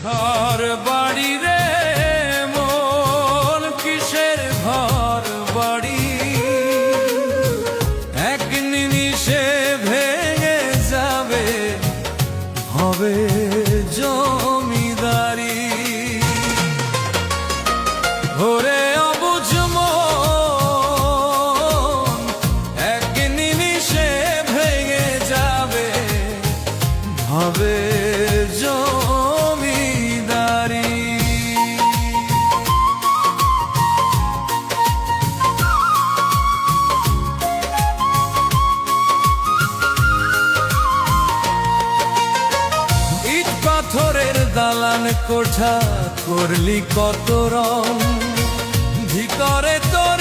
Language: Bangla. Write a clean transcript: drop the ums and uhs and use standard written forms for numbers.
ঘর বাড়ি রে মন কিসের ঘর বাড়ি, এক নিমিষে ভেঙে যাবে হবে জমিদারি। ওরে অবুঝ মন এক নিমিষে ভেঙে যাবে হবে জমিদারি। ইট পাথরের দালান কোঠা করলি কত রং, ভিতরে তোর